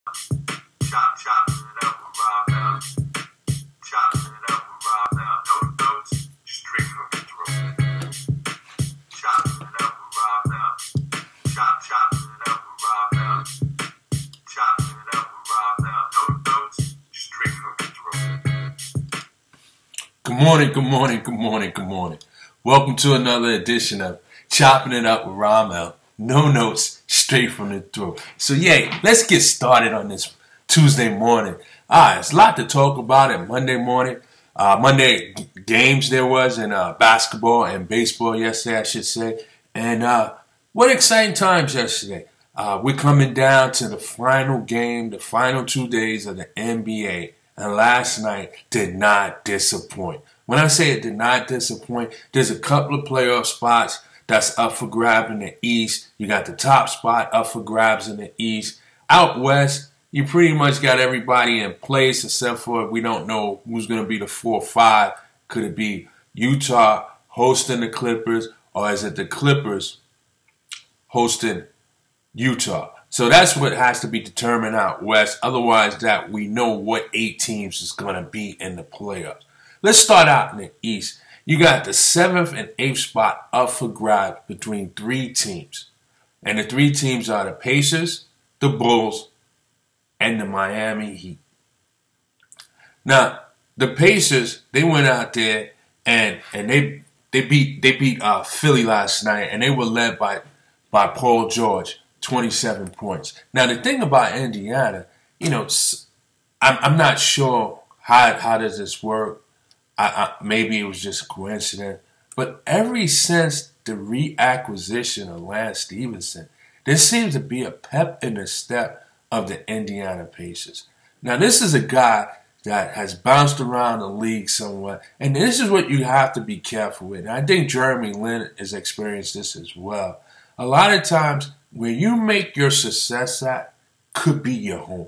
Choppin' it up with Ramel. Choppin' it up with Ramel. No notes, straight from the throat. Choppin' it up with Ramel. Choppin' it up with Ramel. Choppin' it up with Ramel. No notes, straight from the throat. Good morning, good morning, good morning, good morning. Welcome to another edition of Chopping It Up with Ramel. No notes, straight from the throat. So yeah, let's get started on this Tuesday morning. There's a lot to talk about it Monday morning. Monday games there was in basketball and baseball yesterday, I should say. And what exciting times yesterday. We're coming down to the final game, the final 2 days of the NBA. And last night did not disappoint. When I say it did not disappoint, there's a couple of playoff spots that's up for grabs in the East. You got the top spot up for grabs in the East. Out West, you pretty much got everybody in place except for we don't know who's going to be the 4 or 5. Could it be Utah hosting the Clippers, or is it the Clippers hosting Utah? So that's what has to be determined out West. Otherwise, that we know what 8 teams is going to be in the playoffs. Let's start out in the East. You got the 7th and 8th spot up for grabs between 3 teams. And the 3 teams are the Pacers, the Bulls, and the Miami Heat. Now, the Pacers, they went out there and they beat Philly last night, and they were led by Paul George, 27 points. Now, the thing about Indiana, I'm not sure how does this work. Maybe it was just a coincidence. But ever since the reacquisition of Lance Stephenson, there seems to be a pep in the step of the Indiana Pacers. Now, this is a guy that has bounced around the league somewhat, and this is what you have to be careful with. And I think Jeremy Lin has experienced this as well. A lot of times, where you make your success at could be your home.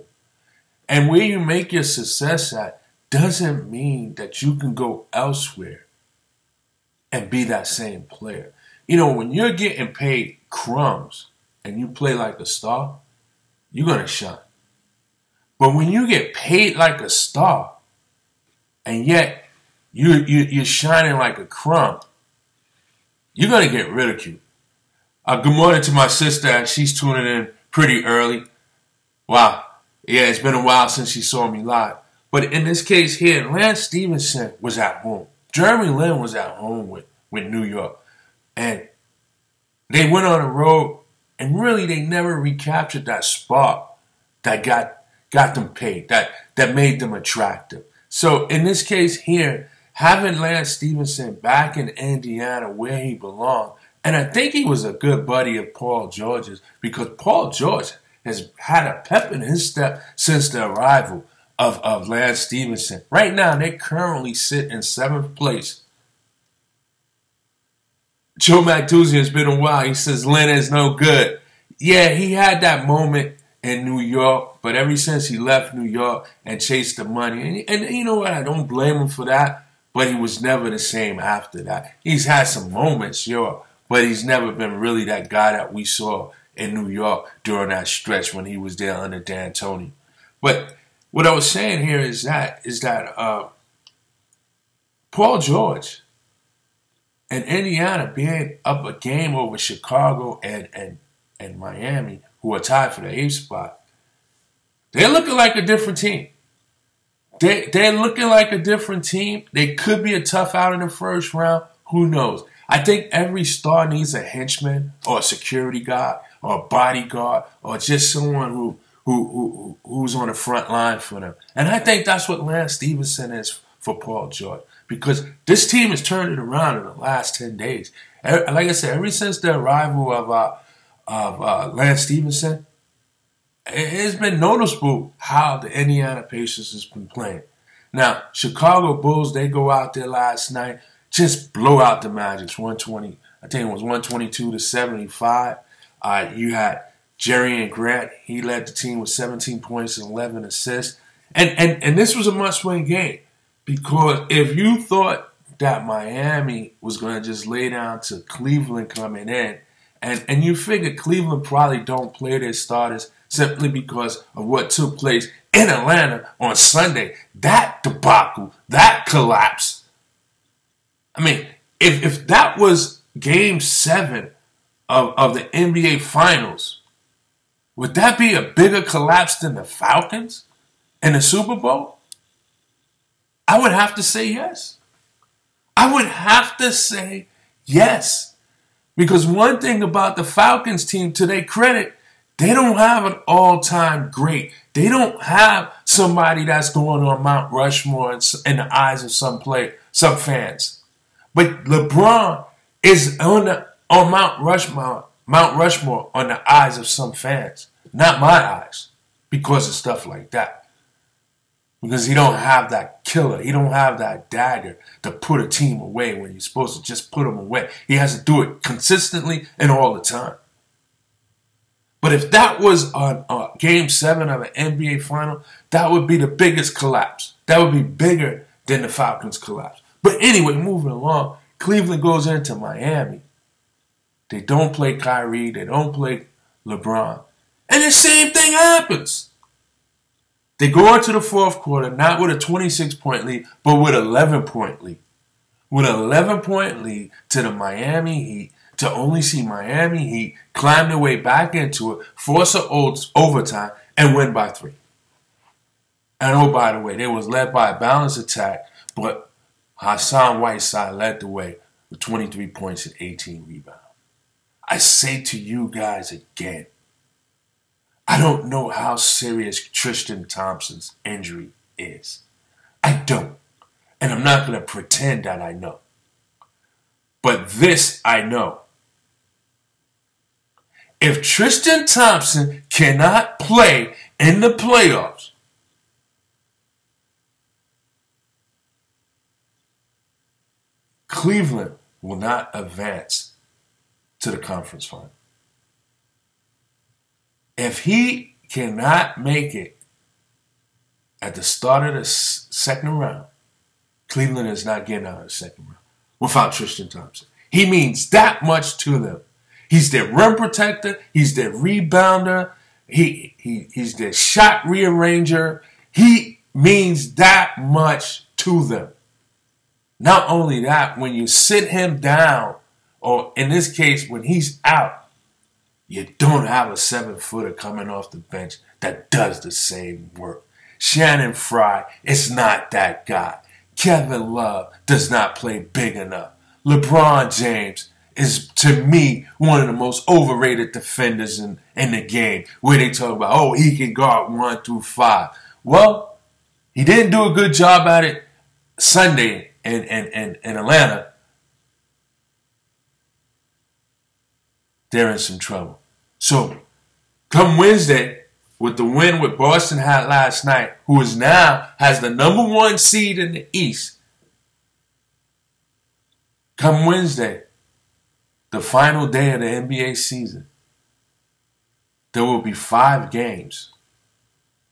And where you make your success at doesn't mean that you can go elsewhere and be that same player. When you're getting paid crumbs and you play like a star, you're going to shine. But when you get paid like a star and yet you're shining like a crumb, you're going to get ridiculed. Good morning to my sister. She's tuning in pretty early. Wow. Yeah, it's been a while since she saw me live. But in this case here, Lance Stephenson was at home. Jeremy Lin was at home with New York. And they went on the road, and really they never recaptured that spark that got them paid, that made them attractive. So in this case here, having Lance Stephenson back in Indiana where he belonged, and I think he was a good buddy of Paul George's, because Paul George has had a pep in his step since the arrival of Lance Stephenson. Right now, they currently sit in 7th place. Joe Macdusian, it's been a while. He says Lin is no good. Yeah, he had that moment in New York, but ever since he left New York and chased the money, and you know what, I don't blame him for that, but he was never the same after that. He's had some moments, sure, but he's never been really that guy that we saw in New York during that stretch when he was there under D'Antoni. But what I was saying here is that Paul George and Indiana being up a game over Chicago and Miami, who are tied for the 8th spot, they're looking like a different team. They're looking like a different team. They could be a tough out in the first round. Who knows? I think every star needs a henchman or a security guard or a bodyguard or just someone who's on the front line for them. And I think that's what Lance Stephenson is for Paul George, because this team has turned it around in the last 10 days. Like I said, ever since the arrival of Lance Stephenson, it's been noticeable how the Indiana Pacers has been playing. Now, Chicago Bulls, they go out there last night, just blow out the Magic, 120. I think it was 122 to 75. You had Jerry Grant, he led the team with 17 points and 11 assists. And this was a must-win game, because if you thought that Miami was going to just lay down to Cleveland coming in, and you figure Cleveland probably don't play their starters simply because of what took place in Atlanta on Sunday. That debacle, that collapse. I mean, if that was Game 7 of the NBA Finals, would that be a bigger collapse than the Falcons in the Super Bowl? I would have to say yes. I would have to say yes. Because one thing about the Falcons team, to their credit, they don't have an all-time great. They don't have somebody that's going on Mount Rushmore in the eyes of some fans. But LeBron is on Mount Rushmore on the eyes of some fans, not my eyes, because of stuff like that. Because he don't have that killer. He don't have that dagger to put a team away when you're supposed to just put them away. He has to do it consistently and all the time. But if that was on Game 7 of an NBA Final, that would be the biggest collapse. That would be bigger than the Falcons' collapse. But anyway, moving along, Cleveland goes into Miami. They don't play Kyrie. They don't play LeBron. And the same thing happens. They go into the fourth quarter, not with a 26-point lead, but with an 11-point lead. With an 11-point lead to the Miami Heat, to only see Miami Heat climb their way back into it, force an overtime, and win by 3. And oh, by the way, they was led by a balanced attack, but Hassan Whiteside led the way with 23 points and 18 rebounds. I say to you guys again, I don't know how serious Tristan Thompson's injury is. I don't. And I'm not going to pretend that I know. But this I know. If Tristan Thompson cannot play in the playoffs, Cleveland will not advance to the conference final. If he cannot make it at the start of the second round, Cleveland is not getting out of the second round without Tristan Thompson. He means that much to them. He's their rim protector. He's their rebounder. He's their shot rearranger. He means that much to them. Not only that, when you sit him down, or in this case, when he's out, you don't have a 7-footer coming off the bench that does the same work. Shannon Fry is not that guy. Kevin Love does not play big enough. LeBron James is, to me, one of the most overrated defenders in the game, where they talk about, oh, he can guard 1 through 5. Well, he didn't do a good job at it Sunday in Atlanta. They're in some trouble. So, come Wednesday, with the win with Boston had last night, who is now has the #1 seed in the East. Come Wednesday, the final day of the NBA season, there will be 5 games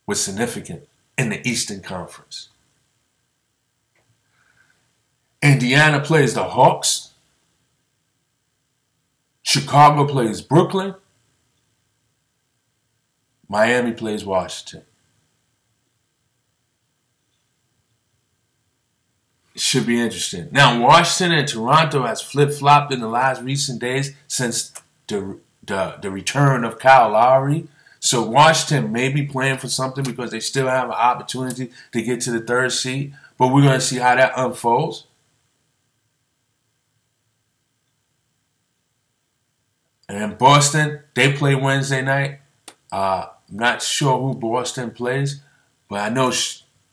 with significance in the Eastern Conference. Indiana plays the Hawks. Chicago plays Brooklyn. Miami plays Washington. It should be interesting. Now, Washington and Toronto has flip-flopped in the last recent days since the return of Kyle Lowry. So Washington may be playing for something because they still have an opportunity to get to the 3rd seed. But we're going to see how that unfolds. And then Boston, they play Wednesday night. I'm not sure who Boston plays, but I know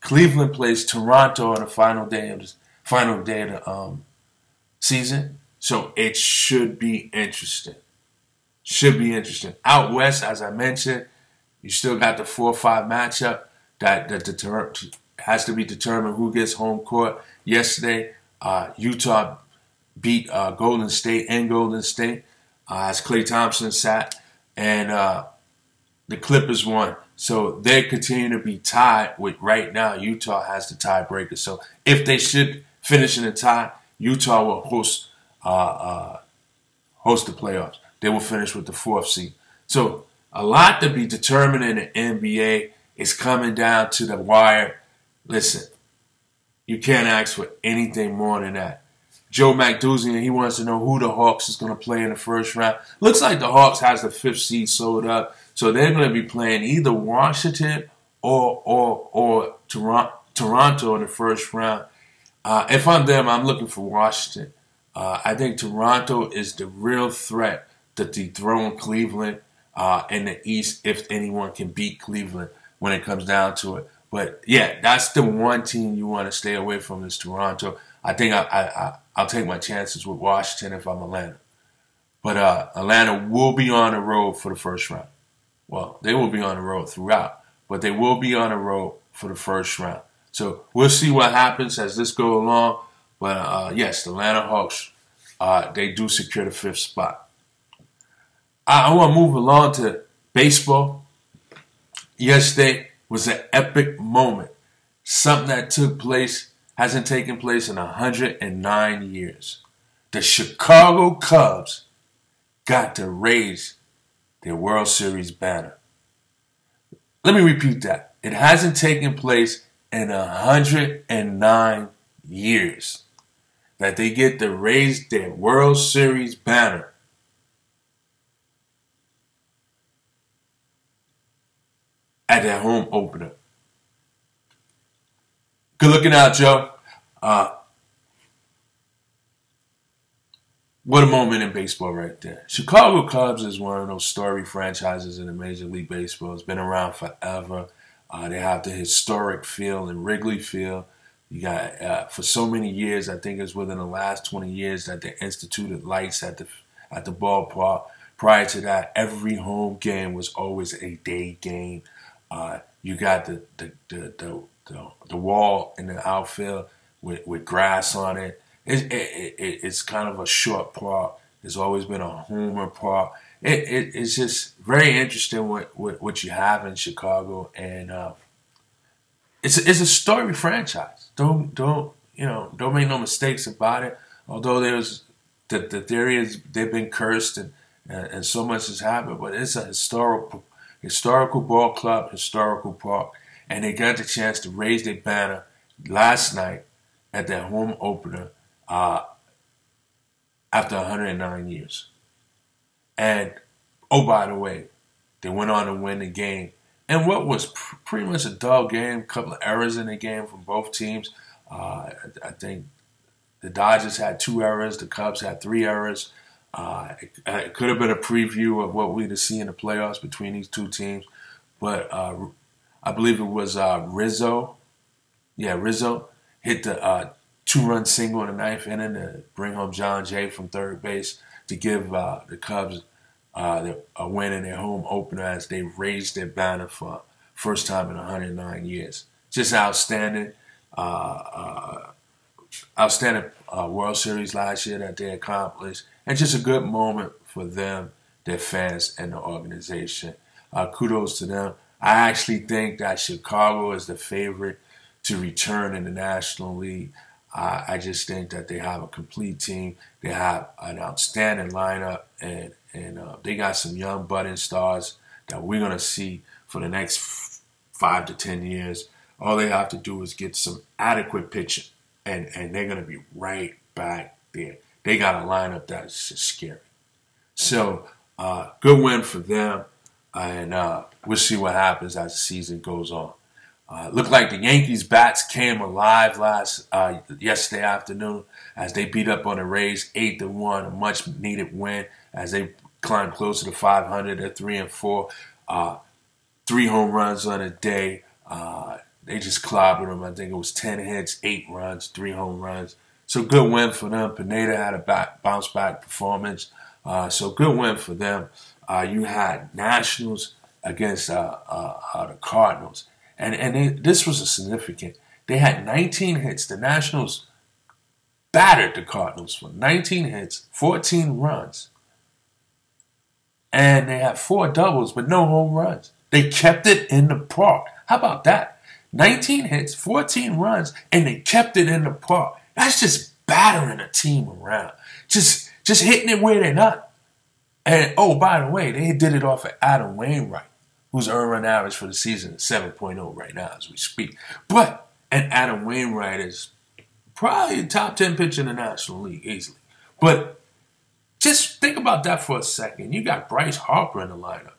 Cleveland plays Toronto on the final day of the season. So it should be interesting. Should be interesting. Out west, as I mentioned, you still got the 4-5 matchup that has to be determined who gets home court. Yesterday, Utah beat Golden State in Golden State as Klay Thompson sat, and the Clippers won. So they continue to be tied with, right now, Utah has the tiebreaker. So if they should finish in a tie, Utah will host the playoffs. They will finish with the 4th seed. So A lot to be determined in the NBA. It's coming down to the wire. Listen, you can't ask for anything more than that. Joe McDouzian, he wants to know who the Hawks is going to play in the first round. Looks like the Hawks has the 5th seed sold up, so they're going to be playing either Washington or Toronto in the first round. If I'm them, I'm looking for Washington. I think Toronto is the real threat to dethrone Cleveland in the East, if anyone can beat Cleveland when it comes down to it. But yeah, that's the one team you want to stay away from is Toronto. I think I'll take my chances with Washington if I'm Atlanta. But Atlanta will be on the road for the first round. Well, they will be on the road throughout, but they will be on the road for the first round. So we'll see what happens as this goes along. But yes, the Atlanta Hawks, they do secure the 5th spot. I want to move along to baseball. Yesterday was an epic moment. Something that took place, hasn't taken place in 109 years. The Chicago Cubs got to raise their World Series banner. Let me repeat that. It hasn't taken place in 109 years that they get to raise their World Series banner. At their home opener. Good looking out, Joe. What a moment in baseball right there. Chicago Cubs is one of those storied franchises in the Major League Baseball. It's been around forever. They have the historic field in Wrigley Field. You got for so many years, I think it's within the last 20 years that they instituted lights at the ballpark. Prior to that, every home game was always a day game. You got the wall in the outfield with grass on it. It's kind of a short park. There's always been a homer park. It's just very interesting what you have in Chicago, and it's a storied franchise. Don't make no mistakes about it. Although there's the theory is they've been cursed and so much has happened, but it's a historical ball club, historical park, and they got the chance to raise their banner last night at their home opener after 109 years. And, oh, by the way, they went on to win the game. And what was pretty much a dull game, a couple of errors in the game from both teams. I think the Dodgers had 2 errors, the Cubs had 3 errors. It could have been a preview of what we'd have seen in the playoffs between these two teams. But I believe it was Rizzo. Yeah, Rizzo hit the 2-run single in the 9th inning to bring home John Jay from third base to give the Cubs a win in their home opener as they raised their banner for first time in 109 years. Just outstanding. Outstanding World Series last year that they accomplished. And just a good moment for them, their fans, and the organization. Kudos to them. I actually think that Chicago is the favorite to return in the National League. I just think that they have a complete team. They have an outstanding lineup, and they got some young budding stars that we're going to see for the next 5 to 10 years. All they have to do is get some adequate pitching, and they're going to be right back there. They got a lineup that's just scary. So, good win for them, and we'll see what happens as the season goes on. Looked like the Yankees' bats came alive yesterday afternoon as they beat up on the Rays 8-1, a much-needed win as they climbed closer to 500. They're 3-4, 3 home runs on a day. They just clobbered them. I think it was 10 hits, 8 runs, 3 home runs. So good win for them. Pineda had a bounce-back performance. So good win for them. You had Nationals against the Cardinals. And this was a significant. They had 19 hits. The Nationals battered the Cardinals for 19 hits, 14 runs. And they had 4 doubles, but no home runs. They kept it in the park. How about that? 19 hits, 14 runs, and they kept it in the park. That's just battering a team around. Just hitting it where they're not. And, oh, by the way, they did it off of Adam Wainwright, whose earned run average for the season is 7.0 right now as we speak. And Adam Wainwright is probably a top 10 pitcher in the National League easily. But just think about that for a second. You got Bryce Harper in the lineup,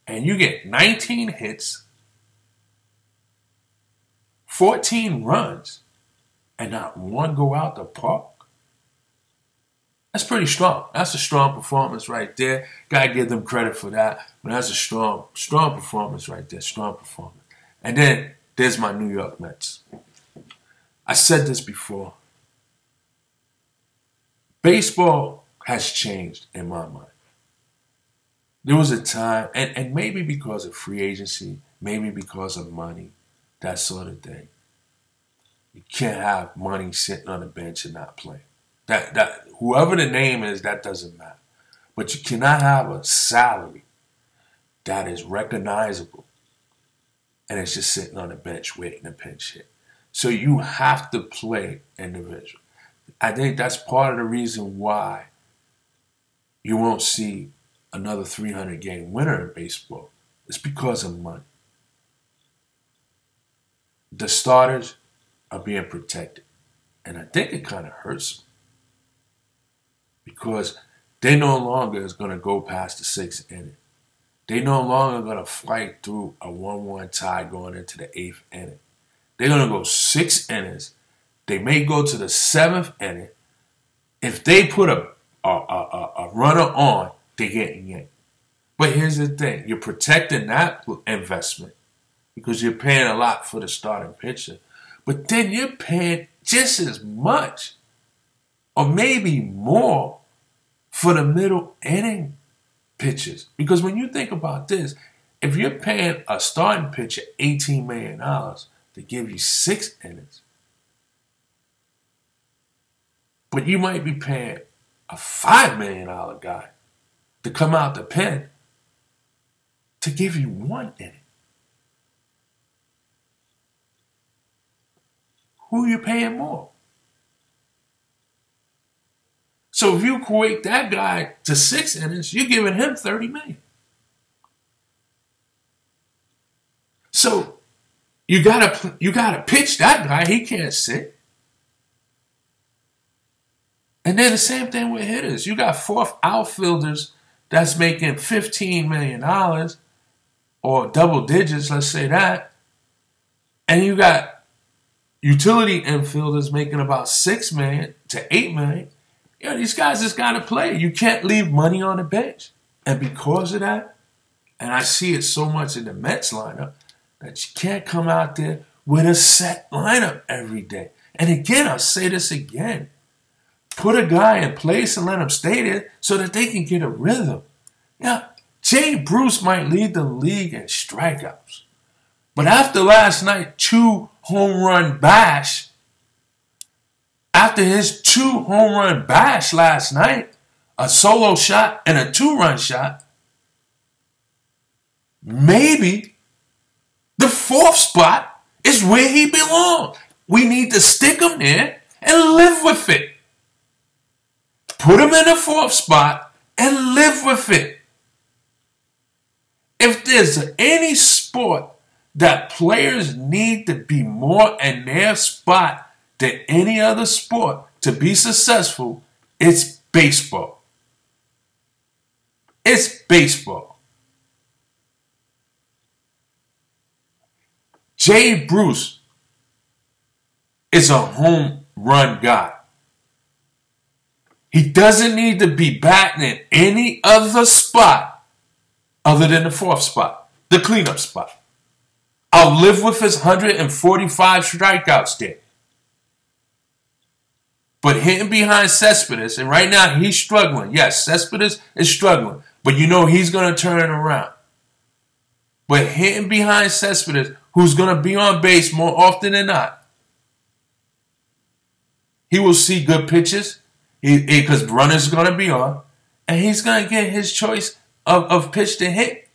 and you get 19 hits, 14 runs, and not one go out the park. That's pretty strong. That's a strong performance right there. Gotta give them credit for that. But that's a strong performance right there. Strong performance. And then there's my New York Mets. I said this before. Baseball has changed in my mind. There was a time, and maybe because of free agency, maybe because of money, that sort of thing. You can't have money sitting on the bench and not playing. That whoever the name is, that doesn't matter. But you cannot have a salary that is recognizable and it's just sitting on the bench waiting to pinch hit. So you have to play individual. I think that's part of the reason why you won't see another 300-game winner in baseball. It's because of money. The starters are being protected. And I think it kind of hurts them. Because they no longer is going to go past the 6th inning. They no longer going to fight through a 1-1 tie going into the 8th inning. They're going to go 6 innings. They may go to the 7th inning. If they put a runner on, they're getting yanked. But here's the thing. You're protecting that investment because you're paying a lot for the starting pitcher. But then you're paying just as much or maybe more for the middle inning pitchers. Because when you think about this, if you're paying a starting pitcher $18 million to give you 6 innings, but you might be paying a $5 million guy to come out the pen to give you 1 inning. Who are you paying more? So if you equate that guy to 6 innings, you're giving him $30 million. So you gotta pitch that guy. He can't sit. And then the same thing with hitters. You got 4th outfielders that's making $15 million or double digits, let's say that. And you got utility infielders making about $6 million to $8 million. You know, these guys just got to play. You can't leave money on the bench. And because of that, and I see it so much in the Mets lineup, that you can't come out there with a set lineup every day. And again, I'll say this again. Put a guy in place and let him stay there so that they can get a rhythm. Yeah, Jay Bruce might lead the league in strikeouts. But after last night, 2 home run bash, after his 2 home run bash last night, a solo shot and a 2-run shot, maybe the 4th spot is where he belongs. We need to stick him there and live with it. Put him in the 4th spot and live with it. If there's any sport that players need to be more in their spot than any other sport to be successful, it's baseball. It's baseball. Jay Bruce is a home run guy. He doesn't need to be batting in any other spot other than the 4th spot, the cleanup spot. I'll live with his 145 strikeouts there. But hitting behind Cespedes, and right now he's struggling. Yes, Cespedes is struggling, but you know he's going to turn it around. But hitting behind Cespedes, who's going to be on base more often than not, he will see good pitches because runners are going to be on, and he's going to get his choice of pitch to hit.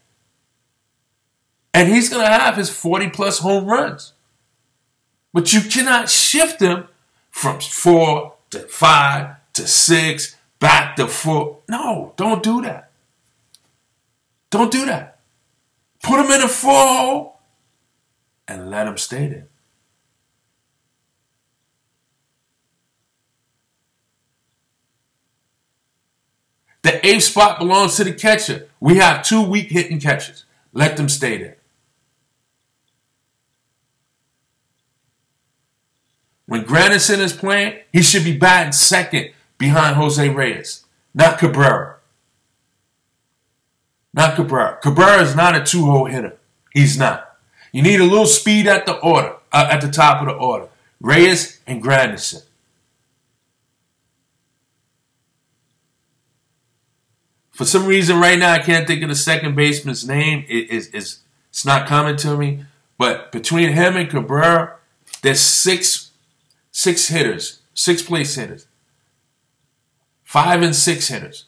And he's going to have his 40-plus home runs. But you cannot shift him from 4 to 5 to 6, back to 4. No, don't do that. Don't do that. Put him in a 4-hole and let him stay there. The 8th spot belongs to the catcher. We have 2 weak hitting catchers. Let them stay there. When Granderson is playing, he should be batting second behind Jose Reyes, not Cabrera. Not Cabrera. Cabrera is not a 2-hole hitter. He's not. You need a little speed at the order, at the top of the order. Reyes and Granderson. For some reason right now I can't think of the second baseman's name. It's not coming to me. But between him and Cabrera, there's six hitters, 6 place hitters. 5 and 6 hitters.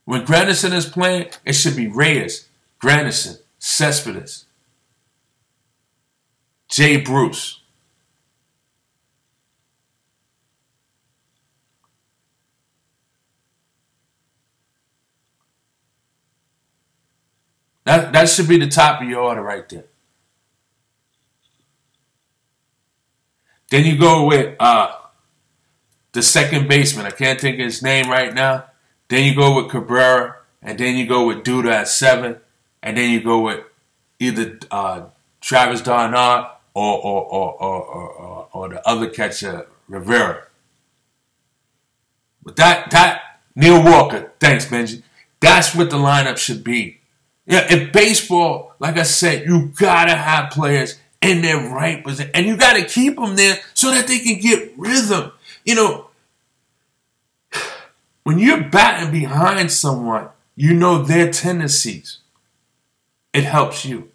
When Granderson is playing, it should be Reyes, Granderson, Cespedes, Jay Bruce. That should be the top of your order right there. Then you go with the second baseman. I can't think of his name right now. Then you go with Cabrera, and then you go with Duda at 7, and then you go with either Travis Darnard or the other catcher, Rivera. But that Neil Walker, thanks Benji. That's what the lineup should be. Yeah, in baseball, like I said, you gotta have players in their right position, and you gotta keep them there so that they can get rhythm. You know, when you're batting behind someone, you know their tendencies. It helps you.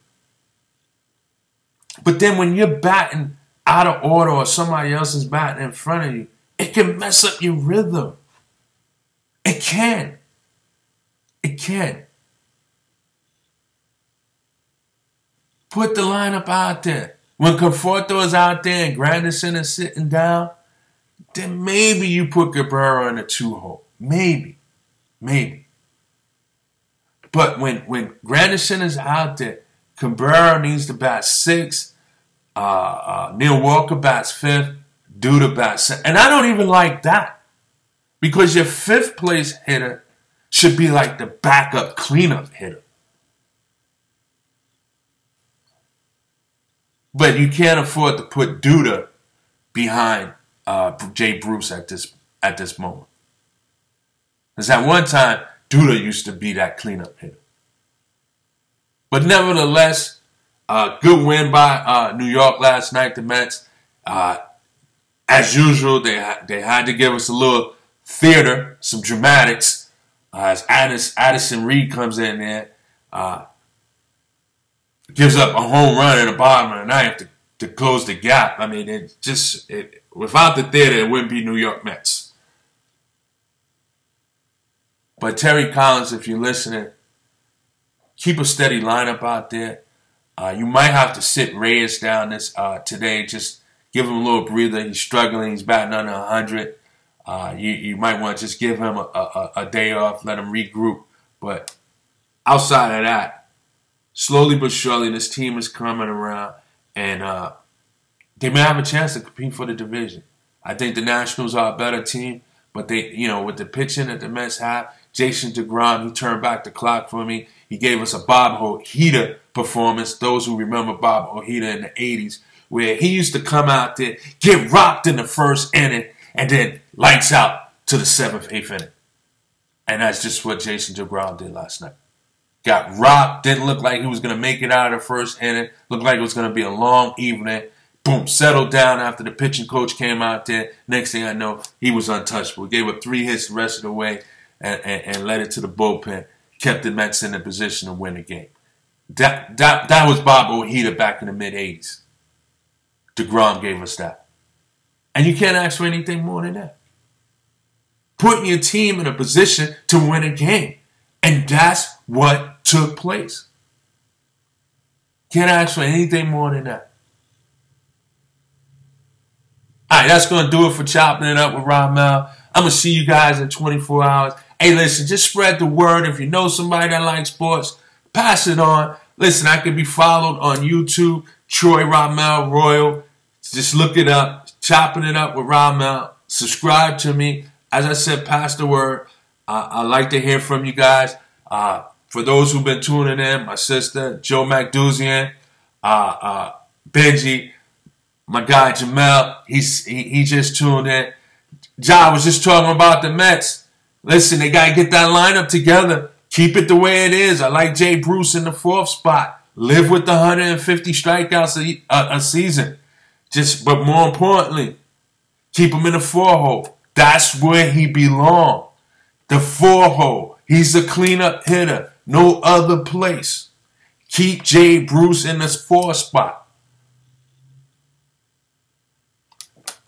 But then when you're batting out of order or somebody else is batting in front of you, it can mess up your rhythm. It can. It can. Put the lineup out there. When Conforto is out there and Granderson is sitting down, then maybe you put Cabrera in a 2-hole. Maybe. But when Granderson is out there, Cabrera needs to bat 6. Neil Walker bats 5th. Duda bats 7th. And I don't even like that. Because your 5th place hitter should be like the backup cleanup hitter. But you can't afford to put Duda behind Jay Bruce at this moment. Because at one time, Duda used to be that cleanup hitter. But nevertheless, good win by New York last night, the Mets. As usual, they had to give us a little theater, some dramatics. As Addison Reed comes in there, gives up a home run in the bottom of the ninth to close the gap. I mean, without the theater, it wouldn't be New York Mets. But Terry Collins, if you're listening, keep a steady lineup out there. You might have to sit Reyes down today. Just give him a little breather. He's struggling. He's batting under 100. You might want to just give him a day off, let him regroup. But outside of that, slowly but surely, this team is coming around, and they may have a chance to compete for the division. I think the Nationals are a better team, but they, with the pitching that the Mets have, Jason DeGrom, he turned back the clock for me. He gave us a Bob Ojeda performance. Those who remember Bob Ojeda in the 80s, where he used to come out there, get rocked in the first inning, and then lights out to the 7th, 8th inning. And that's just what Jason DeGrom did last night. Got rocked, didn't look like he was going to make it out of the first inning. Looked like it was going to be a long evening. Boom, settled down after the pitching coach came out there. Next thing I know, he was untouchable. He gave up 3 hits the rest of the way and led it to the bullpen. Kept the Mets in a position to win the game. That was Bob Ojeda back in the mid-'80s. DeGrom gave us that. And you can't ask for anything more than that. Putting your team in a position to win a game. And that's what took place. Can't ask for anything more than that. All right, that's going to do it for Chopping It Up with Ramel. I'm going to see you guys in 24 hours. Hey, listen, just spread the word. If you know somebody that likes sports, pass it on. Listen, I can be followed on YouTube, Troy Ramel Royal. Just look it up, Chopping It Up with Ramel. Subscribe to me. As I said, pass the word. I like to hear from you guys. For those who've been tuning in, my sister, Joe McDouzian, Benji, my guy Jamel, he just tuned in. Ja was just talking about the Mets. Listen, they got to get that lineup together. Keep it the way it is. I like Jay Bruce in the 4th spot. Live with the 150 strikeouts a season. But more importantly, keep him in the 4-hole. That's where he belongs. The 4-hole. He's a cleanup hitter. No other place. Keep Jay Bruce in this 4 spot.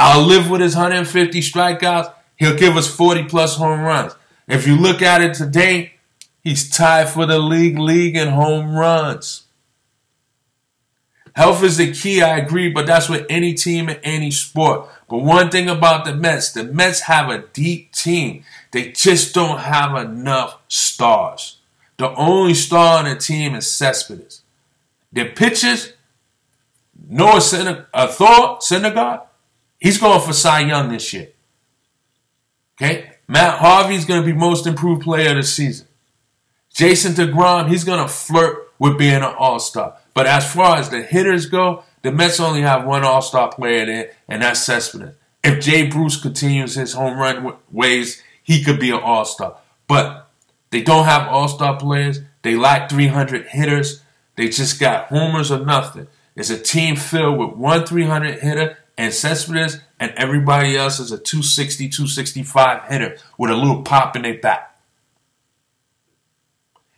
I'll live with his 150 strikeouts. He'll give us 40-plus home runs. If you look at it today, he's tied for the league in home runs. Health is the key, I agree, but that's with any team in any sport. But one thing about the Mets have a deep team. They just don't have enough stars. The only star on the team is Cespedes. Their pitchers, Thor Syndergaard, he's going for Cy Young this year. Okay? Matt Harvey's going to be most improved player of the season. Jason DeGrom, he's going to flirt with being an all-star. But as far as the hitters go, the Mets only have one all-star player there, and that's Cespedes. If Jay Bruce continues his home run ways, he could be an all-star. But they don't have all-star players. They lack 300 hitters. They just got homers or nothing. It's a team filled with one 300 hitter and Cespedes, and everybody else is a 260, 265 hitter with a little pop in their bat.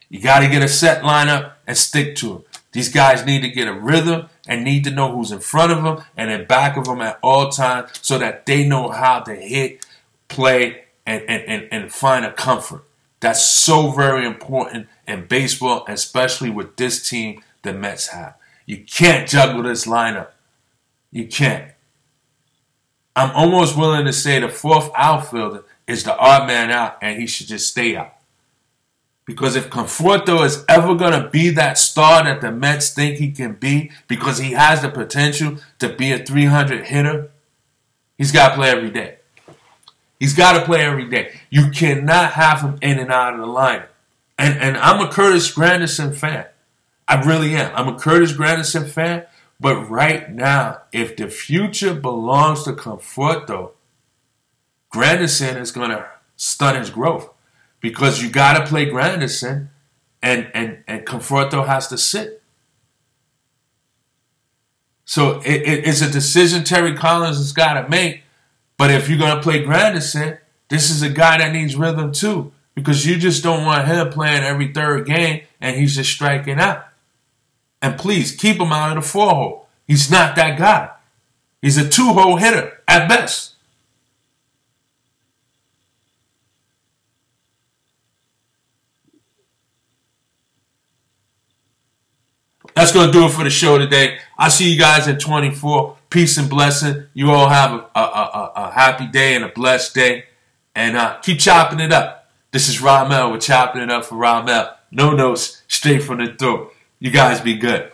You got to get a set lineup and stick to it. These guys need to get a rhythm and need to know who's in front of them and in back of them at all times so that they know how to hit, play, and find a comfort. That's so very important in baseball, especially with this team the Mets have. You can't juggle this lineup. You can't. I'm almost willing to say the 4th outfielder is the odd man out, and he should just stay out. Because if Conforto is ever going to be that star that the Mets think he can be, because he has the potential to be a 300 hitter, he's got to play every day. He's got to play every day. You cannot have him in and out of the lineup. And I'm a Curtis Granderson fan. I really am. I'm a Curtis Granderson fan. But right now, if the future belongs to Conforto, Granderson is going to stunt his growth. Because you got to play Granderson, and Conforto has to sit. So it's a decision Terry Collins has got to make. But if you're going to play Granderson, this is a guy that needs rhythm too. Because you just don't want him playing every 3rd game and he's just striking out. And please, keep him out of the 4-hole. He's not that guy. He's a 2-hole hitter at best. That's going to do it for the show today. I'll see you guys in 24. Peace and blessing. You all have a happy day and a blessed day. And keep chopping it up. This is Ramel with Chopping It Up for Ramel. No notes, straight from the throat. You guys be good.